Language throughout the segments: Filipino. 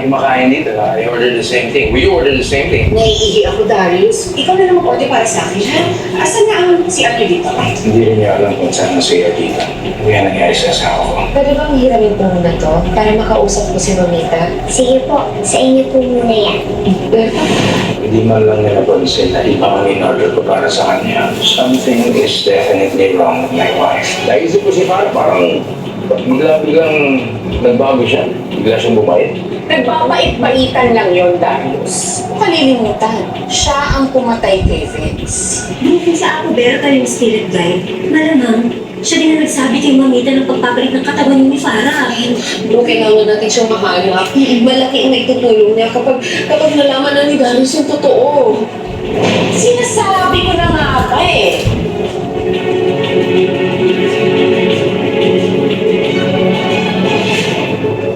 tayong kumakain dito. I ordered the same thing. We ordered the same thing. Naiihi ako, Darius. Ikaw na naman order para sa akin, ha? Asan na ang si Arthur dito? Hindi rin niya alam kung saan nasiya dito. Hindi yan nangyari sa asawa ko. Pwede bang hiramin po muna to para makausap ko si Mamita? Sige po, sa inyo po muna yan. Berta? Hindi man lang nila pansin na iba ang in-order ko para sa kanya. Something is definitely wrong with my wife. Naisip ko si Farah, parang biglang nagbago siya. Bigla siyang bumait. Nagbabait-baitan lang yon, Darius. Huwag kalilimutan. Siya ang pumatay kay Vince. Kung sa ako, Berta, yung spirit guide, malamang, siya din ang nagsabi kay Mamita ng pagpapalit ng katawan ni Farah. Bro, kailangan natin siyang mahanap. Malaki ang naitutulong niya kapag nalaman na ni Darius yung totoo. Sinasabi ko na nga ba eh.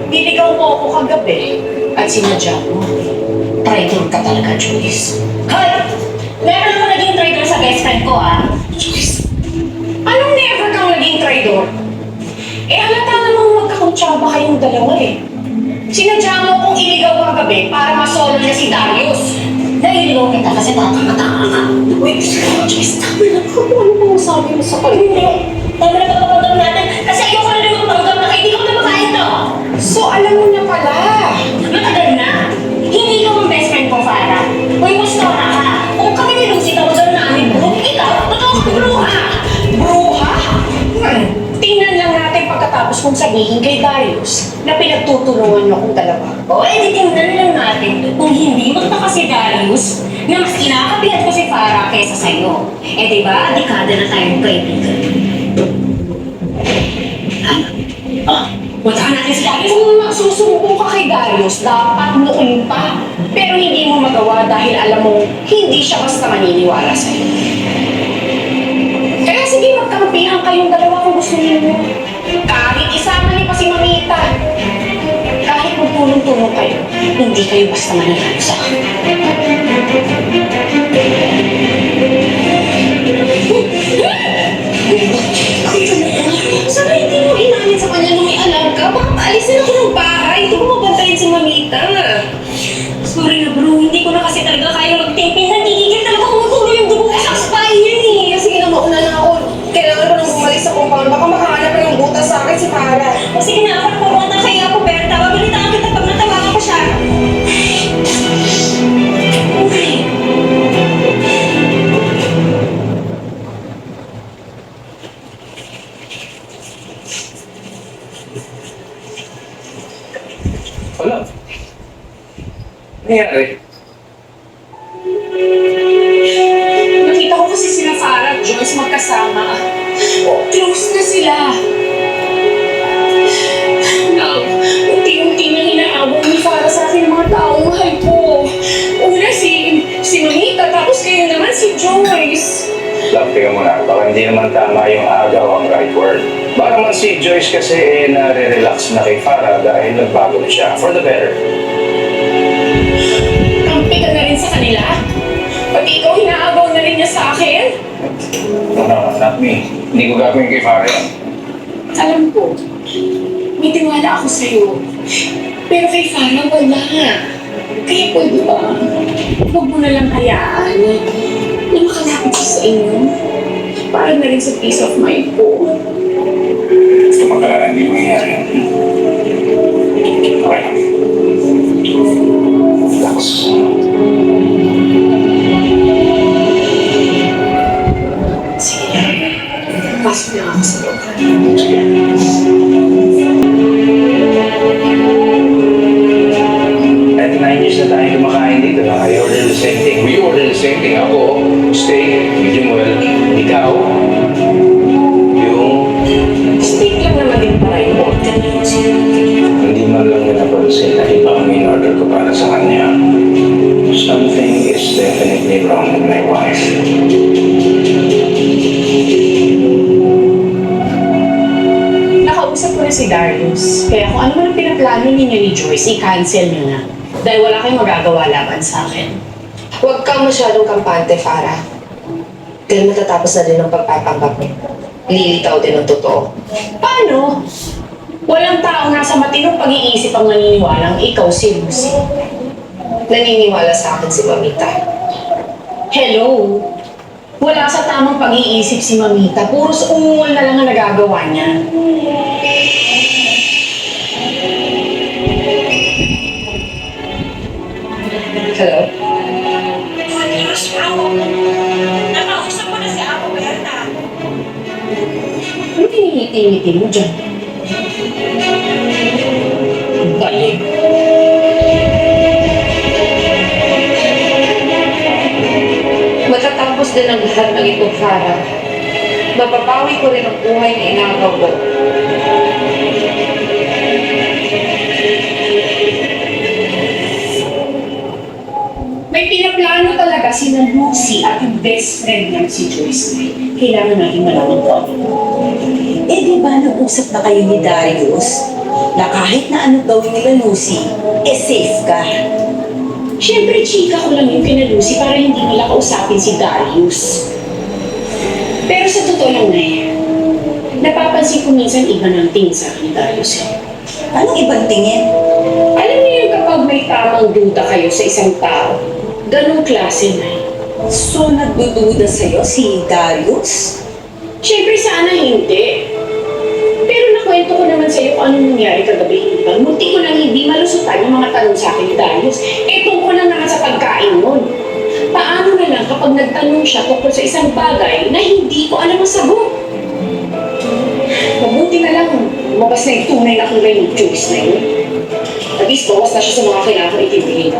Niligaw mo ako kagabi at sinadya mo. Traitor ka talaga, Joyce. Hoy! Meron ako naging traitor sa best friend ko, ah. Joyce, anong never kang naging traitor? Eh halata namang magkakuntsaba kayong dalawa eh. Sinadya mo kong iligaw kagabi para masolo niya si Darius. Nahiligaw kita kasi tanga-tanga ka. Wait, Joyce, tama na ko. Ano bang masabi mo sa kanya? Hindi. Tama na pagpapanggap natin kasi ayoko na rin magpanggap na kaibigan ko na babae to. So, alam mo niya pala. Matagal na. Hindi ko ang best friend ko, Farah. Uy, mustora ka. Kung kami ni Lucy tawagan namin bro, ikaw, totoo kang bruha. Bruha? Tingnan lang natin pagkatapos kong sabihin kay Darius na pinagtutulungan niyo akong dalawa. O, edi tingnan lang natin kung hindi magtaka si Darius na mas kinakapihat ko si Farah kaysa sa'yo. Eh, di ba? Dekada na tayong kaibigan. Puntahan natin si Darius. Kung susumbong ka kay Darius, dapat noon pa. Pero hindi mo magawa dahil alam mo hindi siya basta maniniwala sa'yo. Kaya sige, magkampihan kayong dalawa kung gusto niyo. Kahit isama niyo pa si Mamita. Kahit magtulong-tulong kayo, hindi kayo basta maniniwala sa akin. Sana hindi mo inamin sa kanya nung may alam ka. Baka paalisin ako ng bahay. Hindi ko mabantayin si Mamita. Sorry na bro, hindi ko na kasi talaga kaya magtingpin. Nagigigil talaga kung magulo yung dugo ko sa spine yan eh. Sige na, mauna na ako. Kailangan ko nang bumalik sa compound. Baka makahanap pa yung butas sa akin si Farah. O sige na, ako pumunta kaya ako, Berta. Babalitaan kita pag natawagan ko siya. Okay. Wala. Nangyari. Nakita ko kasi sila Farah at Joyce magkasama. Close na sila. Unti-unti na hinaabot ni Farah sa akin mga taong mahal ko. Una si Mamita, tapos kayo naman si Joyce. Lang, tingnan mo na. Baka hindi naman tama yung agaw ang right word. Baka naman si Joyce kasi nare-relax na kay Farah dahil nagbago na siya. For the better. Kampi ka na rin sa kanila. Pati ikaw hinaabaw na rin niya sa akin. No, not me. Hindi ko gagawin kay Farah yan. Alam ko, may tiwala ako sa'yo. Pero kay Farah, wala. Kaya pwede ba? Huwag mo na lang hayaan na makalapit siya sa inyo. Para na rin sa peace of mind ko. Gusto makalala, hindi mangyayari yan. Okay. Relax. Sige. Pasok na ako sa loob. Sige. At 9 years na tayo kumakain dito. I ordered the same thing. We ordered the same thing. Ako, steak, medium well. Ikaw, yung Steak lang naman din para yung order niyo. hindi man lang nila pansin na iba ang in-order ko para sa kanya. Something is definitely wrong with my wife. Nakausap ko na si Darius. Kaya kung ano man ang pinaplano ninyo ni Joyce, i-cancel niyo na. Dahil wala kayong magagawa laban sa akin. Huwag kang masyadong kampante, Farah. Dahil matatapos na din ang pagpapanggap mo. Lilitaw din ang totoo. Paano? Walang tao nasa matinong pag-iisip ang naniniwalang ikaw si Lucy. Naniniwala sa akin si Mamita. Hello? Wala sa tamang pag-iisip si Mamita. Puros ungol na lang ang nagagawa niya. Hello? Diyos, ako. Nakausap ko na si Apo Berta. Ano pinihiti-ngiti mo dyan? Balik. Matatapos din ang lahat ng ito, Farah. Mapapawi ko rin ang buhay na inagaw ko. May pinaplano talaga si Lucy at yung best friend niya si Joyce Knight. Kailangan natin malaman ko. Eh di ba nag-usap na kayo ni Darius na kahit na ano gawin nila Lucy, safe ka? Siyempre, chika ko lang yung kina Lucy para hindi nila kausapin si Darius. Pero sa totoo lang na napapansin ko minsan iba ng tingin sa akin ni Darius. Anong ibang tingin? Alam niyo yung kapag may tamang duda kayo sa isang tao, ganong klase na So nagdududa sa'yo si Darius? Siyempre, sana hindi. Pero nakwento ko naman sa'yo kung anong nangyari kagabi. Munti ko nang hindi malusutan yung mga tanong sa akin ni Darius. Tungkol lang naman sa pagkain nun. Paano na lang kapag nagtanong siya tungkol sa isang bagay na hindi ko alam ang sagot? Mabuti na lang, mabas na yung tunay na kulay ng Joyce na yun. At least, bawas na siya sa mga kailangan ko itibigin.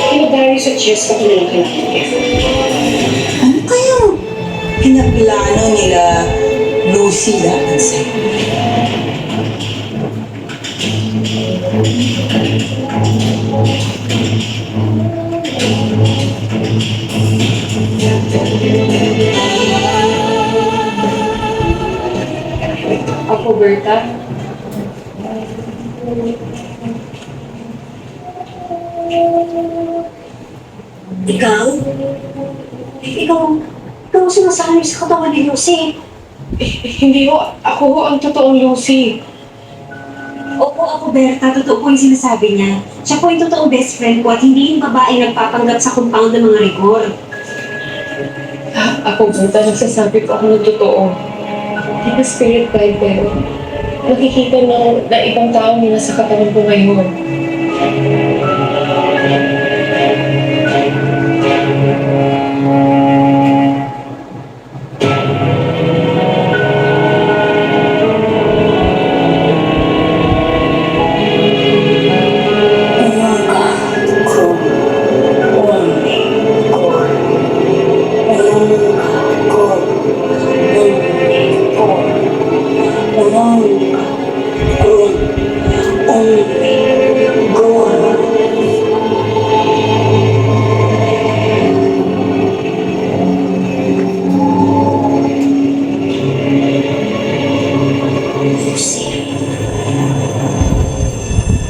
Kaya Darius at Cheers pa ko na lang kailangan effort. Ano kayang pinaplano nila Lucy laban sa'yo? Ako, Berta? Ikaw? Ikaw ang sinasabi sa katawan ni Lucy. Hindi ho, ako ho ang totoong Lucy. Opo, ako Berta, totoo po yung sinasabi niya. Siya po yung totoong best friend ko at hindi yung babae nagpapanggap sa compound ng mga rigor. Ako, Berta, nagsasabi ko ako ng totoo. Di ba spirit guide pero nakikita na ibang tao nila sa katawan ko ngayon.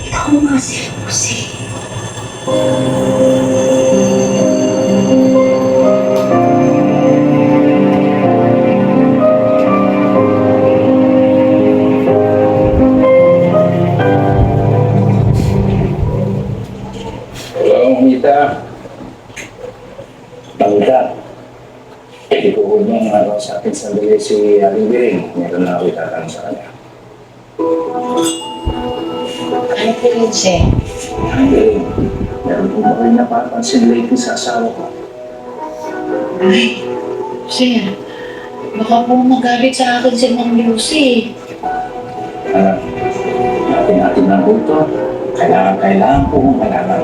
Ikaw nga si Lucy. Hello, Mamita. Mamita. Pwede po ko niya nga sa akin sandali si Aling Biring. Meron na ako itatanong sa kanya. Ano po yun, Che? Aling Biring, meron po ba kayo napapansin lately sa asawa ko? Ay, Sir, baka po magalit sa akin si Ma'am Lucy. Natin na po ito. Kailangan po kong malaman.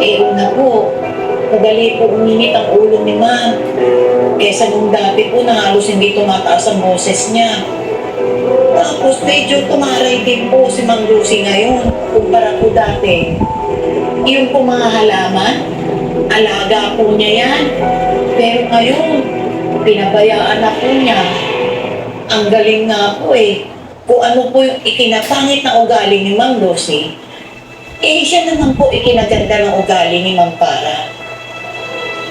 Una po, madali po uminit ang ulo ni Ma'am. Kesa nung dati po na halos hindi tumataas ang boses niya. Tapos medyo tumaray din po si Ma'am Lucy ngayon kumpara po dati. Yung po mga halaman, alaga po niya yan. Pero ngayon, pinabayaan na po niya. Ang galing nga po eh. Kung ano po yung ikinapangit na ugali ni Ma'am Lucy, siya naman po ikinaganda ng ugali ni Ma'am Para.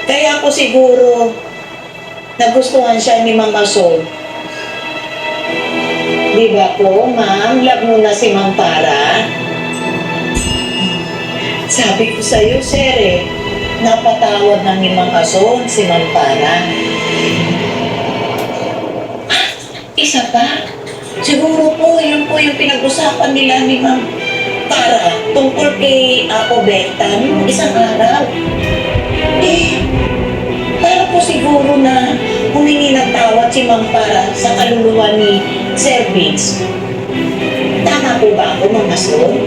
Kaya po siguro nagustuhan siya ni Ma'am Asol Di ba po, ma'am? Love mo na si Ma'am Para? Sabi ko sa'yo, sir eh, napatawad na ni Mang Ason si Ma'am Para. Isa pa? Siguro po, yun po yung pinag-usapan nila ni Ma'am Para tungkol kay Apo Berta nung isang araw. Eh, para po siguro na humingi ng tawad si Ma'am Para sa kaluluwa ni Sir Vince. Tama po ba ako, Ma'am Ason?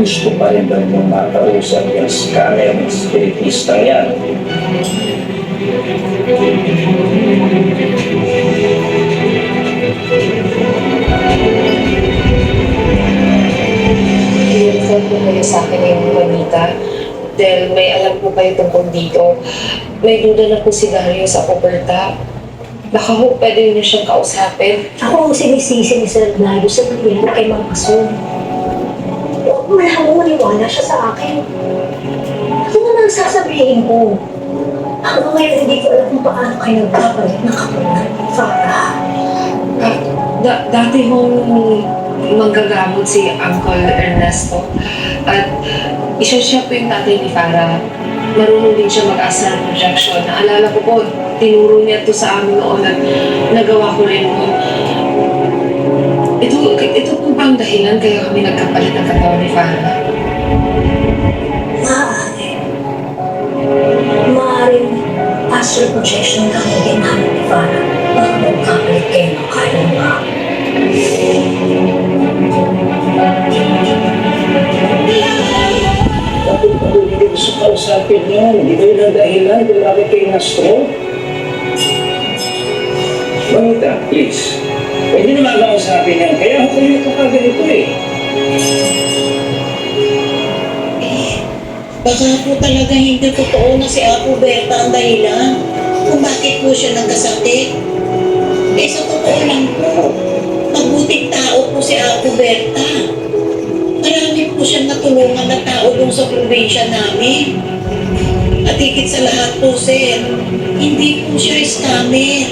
Gusto pa rin ba itong makausap yung scammer ng spiritistang yan? I-refer po kayo sa akin yung Juanita. Dahil may alam po kayo tungkol dito. May duda na po si Darius sa Roberta. Baka ho, pwede niyo siyang kausapin. Ako ang sinisisi ni Sir Darius sa pagpili kay Mang Ason. Huwag mo lang maniwala siya sa akin. Ano naman ang sasabihin ko? Hanggang ngayon hindi ko alam kung paano kayo nagpapalit ng kapatid ng Farah. Dati hong manggagamot si Uncle Ernesto. At isa siya po yung tatay ni Farah. Marunong din siya mag-astral projection. Naalala ko po, tinuro niya to sa amin noon at nagawa ko rin noon. Ito po ba ang dahilan kaya kami nagkapalit ng katawan ni Farah? Maaari. Maaaring astral projection lang ang ginamit ni Farah. Baka magkapalit kayo ng kaluluwa. Bakit pa rin hindi gusto kausapin niyo? Hindi kayo ng dahilan kung bakit kayo na-stroke? Manita, please. Pwede naman kausapin yan. Kaya ako kayo nagkakaganito eh. Baka po talaga hindi totoo na si Apo Berta ang dahilan kung bakit po siya nagkasakit. Eh sa totoo lang po, mabuting tao po si Apo Berta. Marami po siyang natulungan na tao dun sa probinsya namin. At higit sa lahat po, sir, hindi po siya scammer.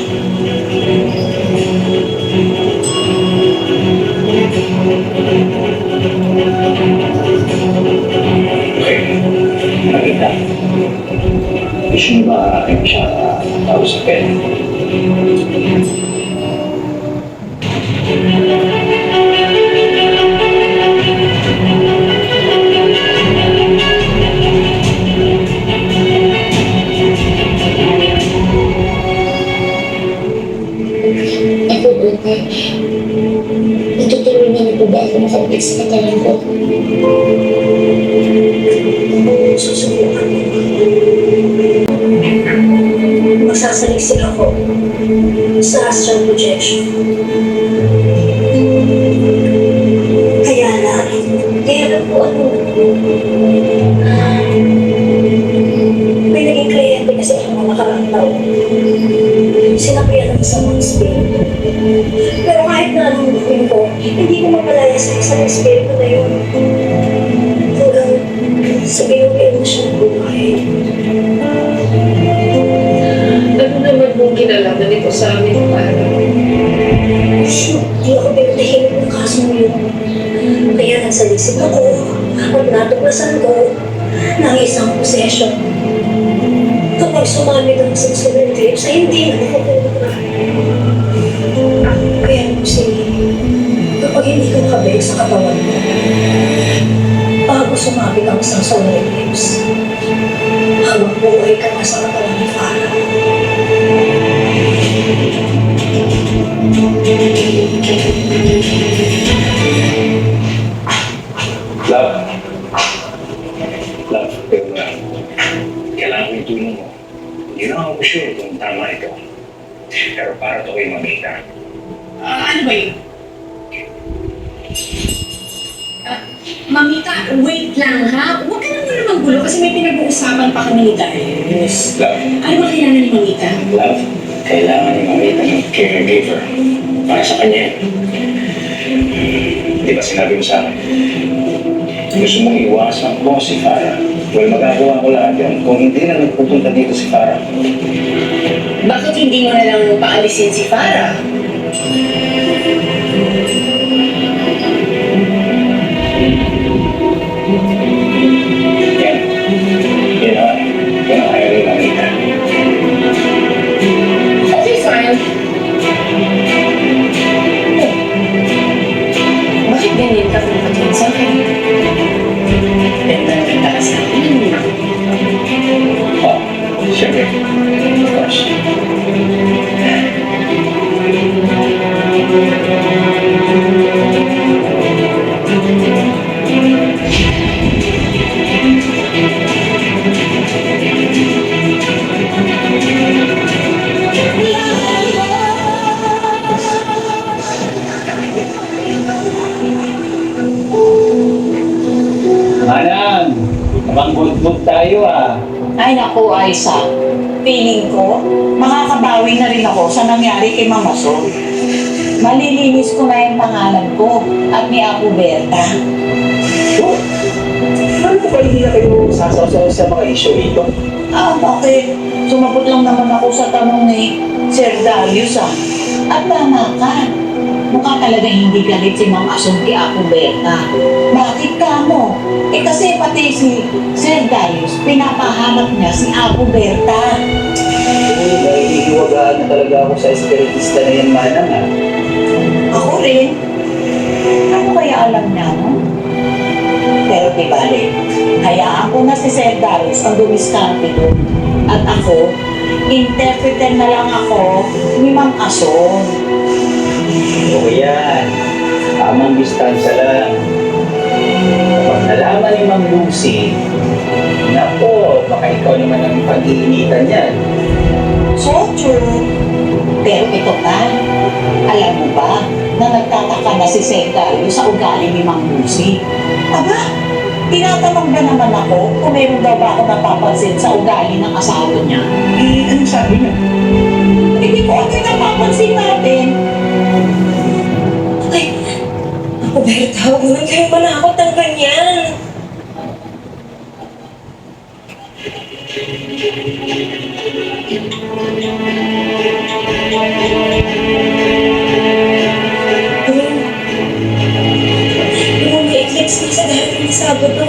Okay. Manita. Gusto mo ba kayo siya kausapin? Ako, Berta, natutulungan niyo po ba ako makabalik sa katawan ko? Susubukan mo. Magsasaliksik ako sa astral projection. Kaya lang po ano, may naging kliyente kasi ako mga nakaraang taon. Sinabihan ako sa mga spirit. Pero kahit na anong gawin ko, hindi ko mapalaya sa isang espiritu na yun. Hanggang sa binubuhay mo siya ng buhay. Ano naman pong kinalaman nito sa amin para? Hindi ako pinatahimik ng kaso mo yun. Kaya nagsalisip ako at natuklasan ko ng isang possession. Kapag sumamit ang sensory trips, ay hindi na nakapulog. Kaya kapag hindi ka nakabalik sa katawan mo, bago sumabit ang isang solar eclipse, habang buhay ka na sa katawan ni Farah. Love. Love, pero kailangan ko yung tulong mo. Hindi na ako sure kung tama ito. Pero para to kay Mamita. Ano ba yun? Mamita, wait lang ha. Huwag ka naman maggulo kasi may pinag-uusapan pa kami ni Darius. Love. Ano ba kailangan ni Mamita? Love, kailangan ni Mamita ng caregiver para sa kanya. Di ba sinabi mo sa akin? Gusto mong iwasan ko si Farah. Well, magagawa ko lahat yun kung hindi na nagpupunta dito si Farah. Bakit hindi mo na lang paalisin si Farah? Yan. Yan na. Yan ang ayaw rin nakita. Okay, fine. Bakit ganyan ka kung patingin sa akin? Ganda ka sa akin. Oh, siyempre. Of course. Manang, nabangbut tayo ah. Ay naku, Aisa. Feeling ko, makakabawi na rin ako sa nangyari kay Mama Sol. Malilinis ko na yung pangalan ko at ni Apo Berta. Oh, ano po ba hindi na kayo sasaw-saw sa mga issue ito? Bakit? Sumagot lang naman ako sa tanong ni Sir Darius At tama ka. Mukha talaga hindi galit si Mang Asong kay Apo Berta. Bakit ka mo? Kasi pati si Sir Darius, pinapahanap niya si Apo Berta. Oo, dahil hihiwagaan na talaga ako sa espiritista na yan, Manang ah. Ako rin. Ano kaya alam niya, no? Pero di bale, hayaan ko na si Sir Darius ang dumiskante ko. At ako, interpreter na lang ako ni Mang Ason. Oo yan. Tamang distansya lang. Kapag nalaman ni Ma'am Lucy, nako, baka ikaw naman ang pag-iinitan yan. So true. Pero ito pa, alam mo ba na nagtataka na si Sir Darius sa ugali ni Mang Lucy? Aba, tinatanong ba naman ako kung meron daw ba ako napapansin sa ugali ng asawa niya? Eh, anong sabi niya? Hindi ko ano yung napapansin natin. Ay, ako Berta, huwag naman kayo manakot ng ganyan. Yung may eclipse na sa darating na Sabado.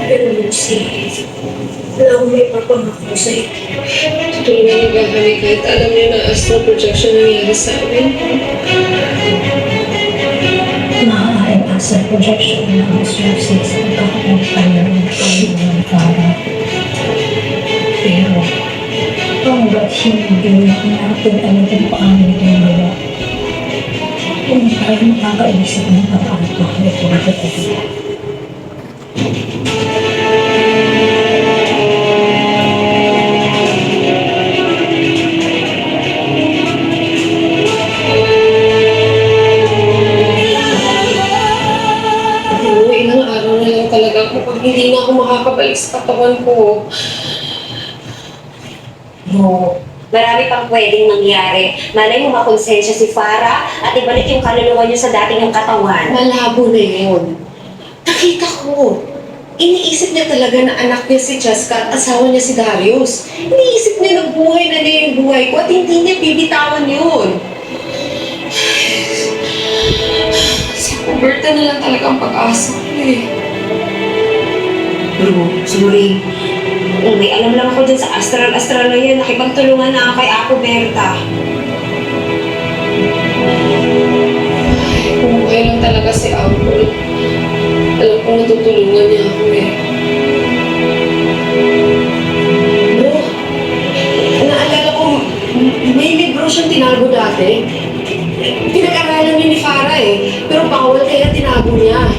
Pero Lucy, wala akong may papangako sa'yo. Tulungan niyo ba kami kahit alam niyo na astral projection nangyari sa amin? Maaaring asal projection ng resources ang kakalipan ng pagkakulang para. Pero, hanggat hindi natin alam kung paano ito nagawa, kung tayo makakaisip ng paano ito nagawa. Ilang araw na lang talaga kapag hindi na ako makakabalik sa katawan ko. Bro, marami pang pwedeng mangyari. Malay mo makonsensya si Farah at ibalik yung kaluluwa niyo sa dating yung katawan. Malabo na yun. Nakita ko. Iniisip niya talaga na anak niya si Cheska at asawa niya si Darius. Iniisip niya na buhay na niya yung buhay ko at hindi niya bibitawan yun. Si Roberta na lang talaga ang pag-asa ko eh. Bro, sorry. May alam lang ako dun sa astral na yan. Nakipagtulungan na ako kay Apo Berta. Kung buhay lang talaga si Apple. Alam ko natutulungan niya ako eh. Bro, naalala ko, may libro siyang tinago dati. Pinag-aralan niya ni Farah eh. Pero bawal kaya tinago niya.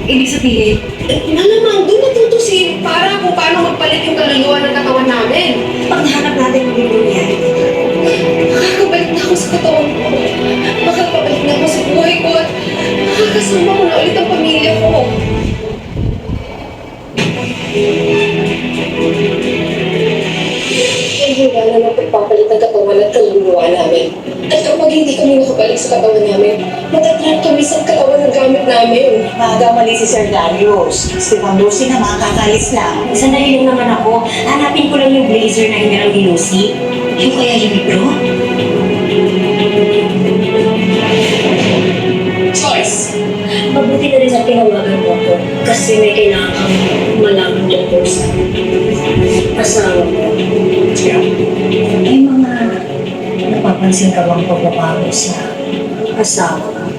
Ibig sabihin, Malamang doon natuto si Farah kung paano magpalit yung kaluluwa ng katawan namin. pag nahanap natin yung libro niya, Makakabalik na ako sa katawan ko. Makakabalik na ako sa buhay ko at kailangan ng pagpapalit ng katawan at kaluluwa namin. At kapag hindi kami nakabalik sa katawan namin, matatrap kami sa katawan ng gamit namin. Magamali si Sir Darius. Si Ma'am Lucy naman kakalis lang. Sandali lang naman ako. Hanapin ko lang yung blazer na hiniram ni Lucy. Yung kaya yung libro? Choice! Mabuti na rin na tinawagan mo ko kasi may kailangan kang malaman tungkol sa asawa ko. May mga napapansin ka bang pagbabago sa asawa ko?